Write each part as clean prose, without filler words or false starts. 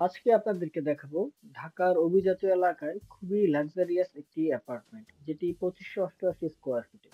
আজকে আপনাদেরকে দেখাবো ঢাকার অভিজাত এলাকায় খুবই লাক্সারিয়াস একটি অ্যাপার্টমেন্ট যেটি 2588 স্কোয়ার ফিটে।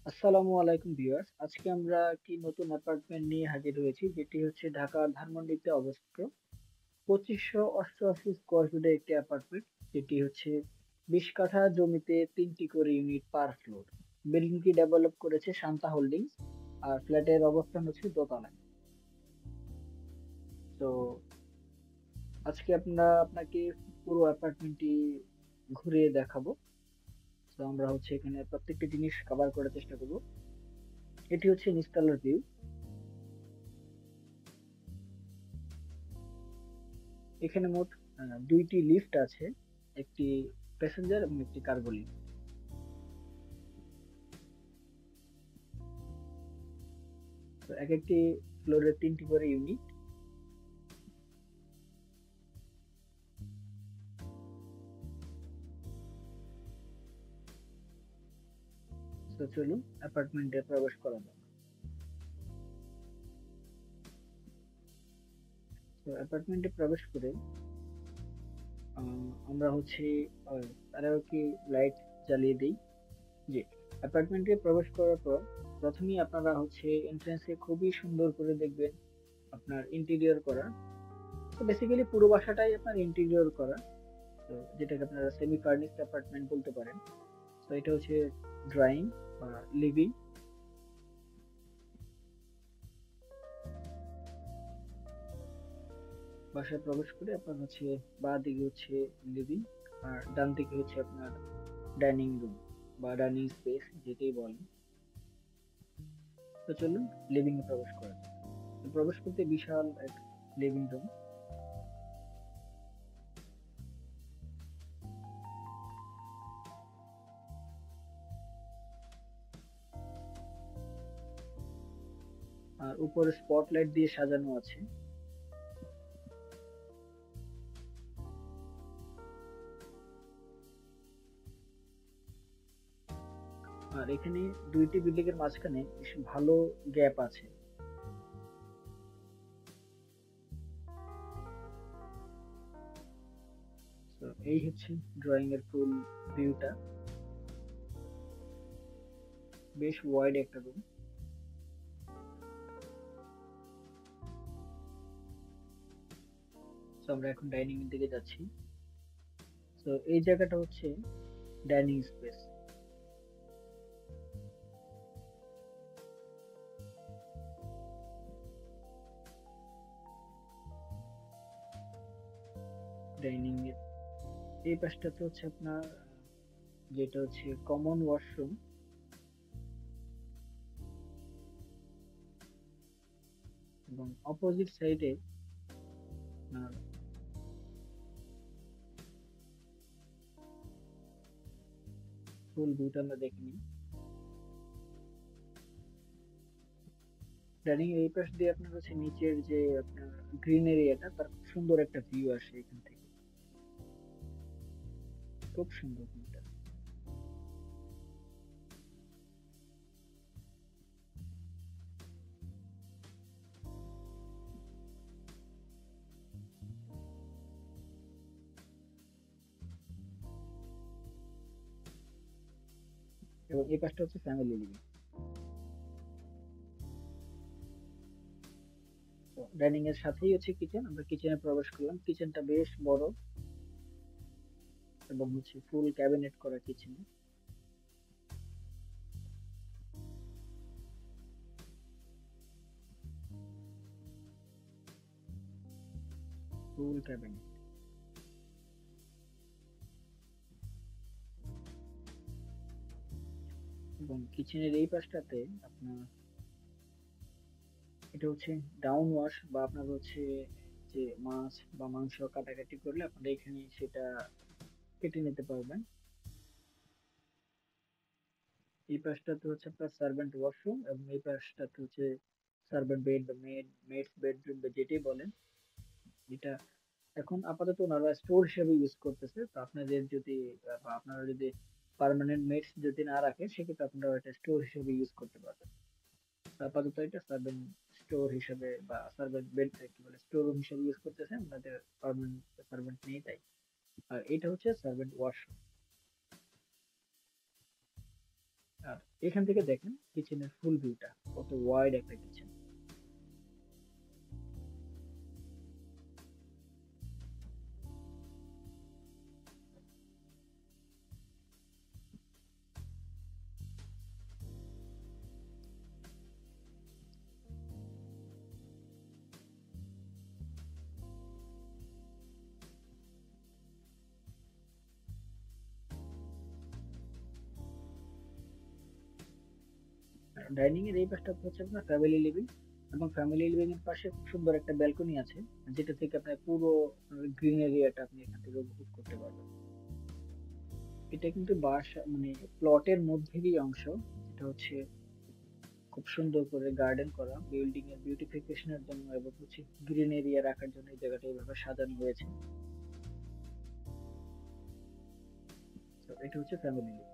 আসসালামু আলাইকুম ভিউয়ার্স, আজকে আমরা একটি নতুন অ্যাপার্টমেন্ট নিয়ে হাজির হয়েছি যেটি হচ্ছে ঢাকার ধানমন্ডিতে অবস্থিত। 2588 স্কোয়ার ফিটের একটি অ্যাপার্টমেন্ট যেটি হচ্ছে 20 কাঠা জমিতে 3টি করে ইউনিট পার ফ্লোর। বিল্ডিংটি ডেভেলপ করেছে শান্তা হোল্ডিংস, আর ফ্ল্যাটের অবস্থান হচ্ছে দোতলায়। তো আজকে আপনাকে পুরো অ্যাপার্টমেন্টটি ঘুরিয়ে দেখাবো। তো আমরা হচ্ছে এখানে প্রত্যেকটি জিনিস কভার করার চেষ্টা করব। এটি হচ্ছে নিচতলার ভিউ। এখানে মোট দুইটি লিফট আছে, একটি প্যাসেঞ্জার এবং একটি কার্গো লিফট। তো এক একটি ফ্লোরে 3টি করে ইউনিট। তো চলুন অ্যাপার্টমেন্টে প্রবেশ করা যাক। তো অ্যাপার্টমেন্টে প্রবেশ করে আমরা হচ্ছে আরো কি লাইট জ্বালিয়ে দিই। জি, অ্যাপার্টমেন্টে প্রবেশ করার পর প্রথমেই আপনারা হচ্ছে এন্ট্রান্সে খুবই সুন্দর করে দেখবেন আপনার ইন্টেরিয়র করা। তো বেসিক্যালি পুরো বাসাটাই আপনার ইন্টেরিয়র করা। তো যেটাকে আপনারা সেমি ফার্নিশড অ্যাপার্টমেন্ট বলতে পারেন। তো এটা হচ্ছে ড্রয়িং বা লিভিং। বাসায় প্রবেশ করে আপনার হচ্ছে বাঁ দিকে হচ্ছে লিভিং, আর ডান দিকে হচ্ছে আপনার ডাইনিং রুম বা ডাইনিং স্পেস যেটাই বলেন। তো চলুন লিভিং এ প্রবেশ করা যাক। তো প্রবেশ করতে বিশাল এক লিভিং রুম। আর উপরে স্পটলাইট দিয়ে সাজানো আছে। আর এখানে দুইটি বিল্ডিং এর মাঝখানে বেশ ভালো গ্যাপ আছে। তো এই হচ্ছে ড্রয়িং এর ফুল ভিউটা। বেশ ওয়াইড একটা রুম। তো আমরা এখন ডাইনিং এর দিকে যাচ্ছি। তো এই জায়গাটা হচ্ছে ডাইনিং স্পেস। ডাইনিং এর এই পাশটাতে হচ্ছে আপনার যেটা হচ্ছে কমন ওয়াশরুম, এবং অপোজিট সাইডে আপনার ফুল ভিউটা আমরা দেখে নিই। ডাইনিং এই পাশ দিয়ে আপনার হচ্ছে নিচের যে আপনার গ্রিন এরিয়াটা, তার খুব সুন্দর একটা ভিউ আসে এখান থেকে। খুব সুন্দর ভিউটা। এবং এই পাশটা হচ্ছে ফ্যামিলি লিভিং। তো ডাইনিং এর সাথেই হচ্ছে কিচেন। আমরা কিচেনে প্রবেশ করলাম। কিচেনটা বেশ বড় এবং হচ্ছে ফুল ক্যাবিনেট করা কিচেন। ফুল ক্যাবিনেট। এবং কিচেনের এই পাশটাতে আপনার এটা হচ্ছে ডাউন ওয়াশ, বা আপনার হচ্ছে যে মাছ বা মাংস কাটাকাটি করলে আপনারা এখানে সেটা কেটে নিতে পারবেন। এই পাশটাতে হচ্ছে আপনার সার্ভেন্ট ওয়াশরুম, এবং এই পাশটাতে হচ্ছে সার্ভেন্ট বেড বা মেডস বেডরুম বা যেটাই বলেন। এটা এখন আপাতত ওনারা স্টোর হিসেবে ইউজ করতেছে। তো আপনাদের যদি বা আপনারা যদি পার্মানেন্ট মেডস যদি না রাখেন, সেক্ষেত্রে আপনারা এটা স্টোর হিসেবে ইউজ করতে পারবেন। তো আপাতত এটা সার্ভেন্ট স্টোর হিসেবে বা সার্ভেন্ট বেড কি বলে স্টোর রুম হিসেবে ইউজ করতেছেন, আপনাদের পার্মানেন্ট সার্ভেন্ট নেই তাই। আর এটা হচ্ছে সার্ভেন্ট ওয়াশরুম। আর এখান থেকে দেখেন কিচেনের ফুল ভিউটা, কত ওয়াইড একটা কিচেন। ডাইনিং এর এই পাশটা হচ্ছে আপনার ফ্যামিলি লিভিং, এবং ফ্যামিলি লিভিং এর পাশে খুব সুন্দর একটা ব্যালকনি আছে, যেটা থেকে আপনার পুরো গ্রিন এরিয়াটা আপনি এখান থেকে উপভোগ করতে পারবেন। এটা কিন্তু বাসা মানে প্লটের মধ্যেরই অংশ, যেটা হচ্ছে খুব সুন্দর করে গার্ডেন করা বিল্ডিং এর বিউটিফিকেশনের জন্য, এবং হচ্ছে গ্রিন এরিয়া রাখার জন্য এই জায়গাটা এইভাবে সাজানো হয়েছে। তো এটা হচ্ছে ফ্যামিলি লিভিং।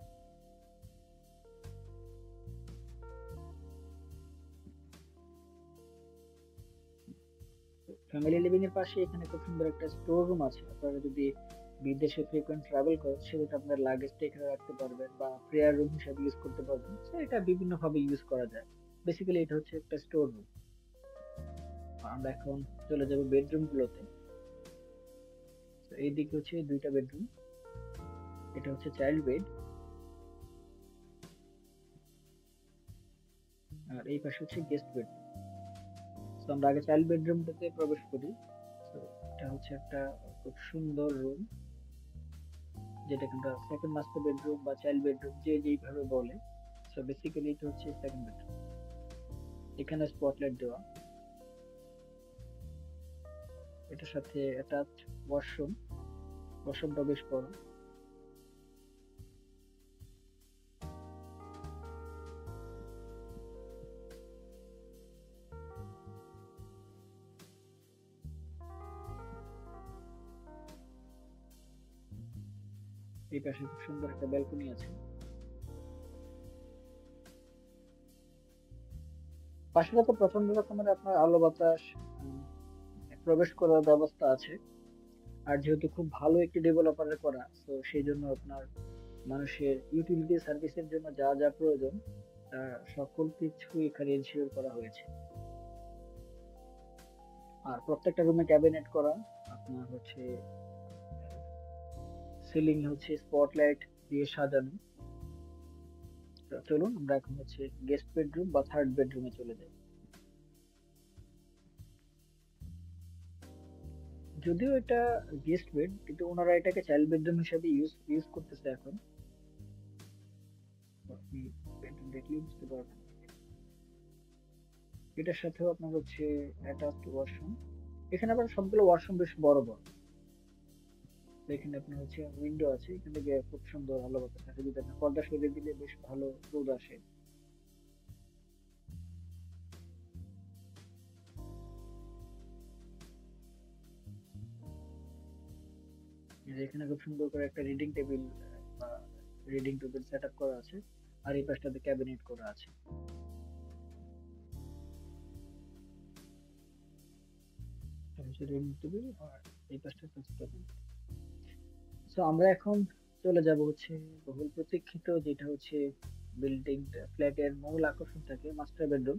ফ্যামিলি লিভিং এর পাশে এখানে খুব সুন্দর একটা স্টোর রুম আছে। আপনারা যদি বিদেশে ফ্রিকোয়েন্ট ট্রাভেল করেন, সেক্ষেত্রে আপনার লাগেজটা এখানে রাখতে পারবেন বা প্রেয়ার রুম হিসেবে ইউজ করতে পারবেন। তো এটা বিভিন্ন ভাবে ইউজ করা যায়। বেসিক্যালি এটা হচ্ছে একটা স্টোর রুম। আমরা এখন চলে যাব বেডরুম গুলোতে। তো এইদিকে হচ্ছে দুইটা বেডরুম, এটা হচ্ছে চাইল্ড বেড, আর এই পাশে হচ্ছে গেস্ট বেড। তো আমরা আগে চাইল্ড বেডরুমটাতে প্রবেশ করি। তো এটা হচ্ছে একটা খুব সুন্দর রুম, যেটাকে আমরা সেকেন্ড মাস্টার বেডরুম বা চাইল্ড বেডরুম যে যেইভাবে বলে। সো বেসিক্যালি এটা হচ্ছে সেকেন্ড বেডরুম। এখানে স্পটলাইট দেওয়া, এটার সাথে অ্যাটাচ ওয়াশরুম। ওয়াশরুমটা বেশ বড়। এই পাশে খুব সুন্দর একটা ব্যালকনি আছে। পাশে তো প্রচন্ড রকমের আপনার আলো বাতাস উম, প্রবেশ করার ব্যবস্থা আছে। আর যেহেতু খুব ভালো একটি ডেভেলপারে করা, তো সেই জন্য আপনার মানুষের ইউটিলিটি সার্ভিসের জন্য যা যা প্রয়োজন, তা সকল কিছু এখানে এনশিওর করা হয়েছে। আর প্রত্যেকটা রুমে ক্যাবিনেট করা, আপনার হচ্ছে সিলিং হচ্ছে স্পটলাইট দিয়ে সাজানো। তো চলুন আমরা এখন হচ্ছে গেস্ট বেডরুম বা থার্ড বেডরুমে চলে যাই। যদিও এটা গেস্ট বেড, কিন্তু ওনারা এটাকে চাইল্ড বেডরুম হিসেবে ইউজ ইউজ করতেছে এখন। তো আপনি bedroom দেখলেই বুঝতে পারবেন। এটার সাথেও আপনার হচ্ছে অ্যাটাচড ওয়াশরুম। এখানে আবার সবগুলো ওয়াশরুম বেশ বড় বড়। তো এখানে আপনার হচ্ছে উইন্ডো আছে, এখান থেকে খুব সুন্দর আলো বাতাস আসে, যদি আপনি পর্দা সরিয়ে দিলে বেশ ভালো রোদ আসে। এই যে এখানে খুব সুন্দর করে একটা রিডিং টেবিল বা রিডিং টেবিল সেট আপ করা আছে, আর এই পাশটাতে ক্যাবিনেট করা আছে। এটা হচ্ছে রিডিং টেবিল, আর এই পাশটাতে হচ্ছে ক্যাবিনেট। তো আমরা এখন চলে যাব হচ্ছে বহুল প্রতীক্ষিত, যেটা হচ্ছে বিল্ডিং ফ্ল্যাটের মূল আকর্ষণ থাকে মাস্টার বেডরুম।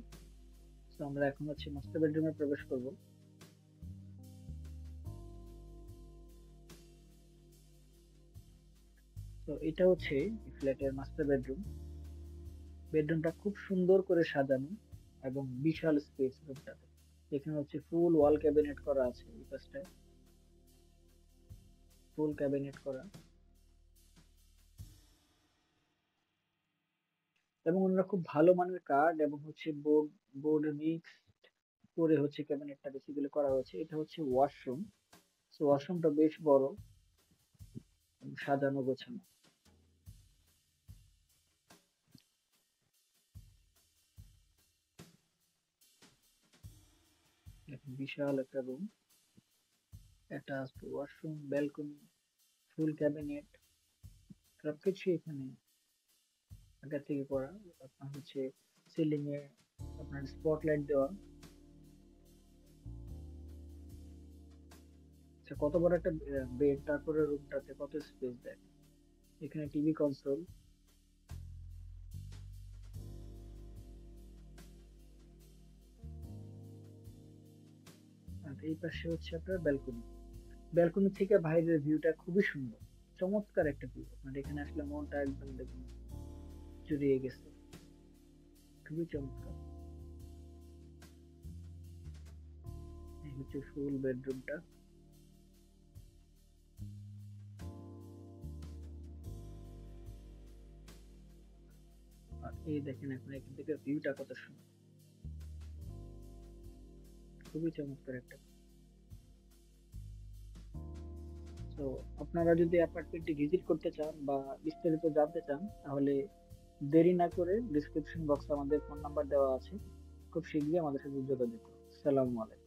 তো আমরা এখন হচ্ছে মাস্টার বেডরুমে প্রবেশ করব। তো এটা হচ্ছে ফ্ল্যাটের মাস্টার বেডরুম। বেডরুমটা খুব সুন্দর করে সাজানো এবং বিশাল স্পেস রুমটাতে। এখানে হচ্ছে ফুল ওয়াল ক্যাবিনেট করা আছে, এই পাশটায় ফুল ক্যাবিনেট করা, এবং ওনারা খুব ভালো মানের কাঠ এবং হচ্ছে বোর্ড মিক্স করে হচ্ছে ক্যাবিনেটটা বেসিক্যালি করা হয়েছে। এটা হচ্ছে ওয়াশরুম। তো ওয়াশরুমটা বেশ বড় এবং সাজানো গোছানো। দেখুন বিশাল একটা রুম, অ্যাটাচড ওয়াশরুম, ব্যালকনি, ফুল ক্যাবিনেট, সবকিছু এখানে আগে থেকে করা। আপনার হচ্ছে সিলিং এ আপনার স্পটলাইট দেওয়া, আচ্ছা, কত বড় একটা বেড, তারপরে রুমটাতে কত স্পেস দেয়? এখানে টিভি কনসোল। আর এই পাশে হচ্ছে আপনার ব্যালকনি। ব্যালকনি থেকে বাইরের ভিউটা খুবই সুন্দর, চমৎকার একটা ভিউ। আপনার এখানে আসলে মনটা একদম দেখুন জুড়িয়ে গেছে, খুবই চমৎকার। এই হচ্ছে ফুল বেডরুমটা। আর এই দেখেন এখন এখান থেকে ভিউটা কত সুন্দর, খুবই চমৎকার একটা। তো আপনারা যদি অ্যাপার্টমেন্টটি ভিজিট করতে চান বা বিস্তারিত জানতে চান, তাহলে দেরি না করে ডিসক্রিপশন বক্সে আমাদের ফোন নাম্বার দেওয়া আছে, খুব শীঘ্রই আমাদের সাথে যোগাযোগ করুন। সালামু আলাইকুম।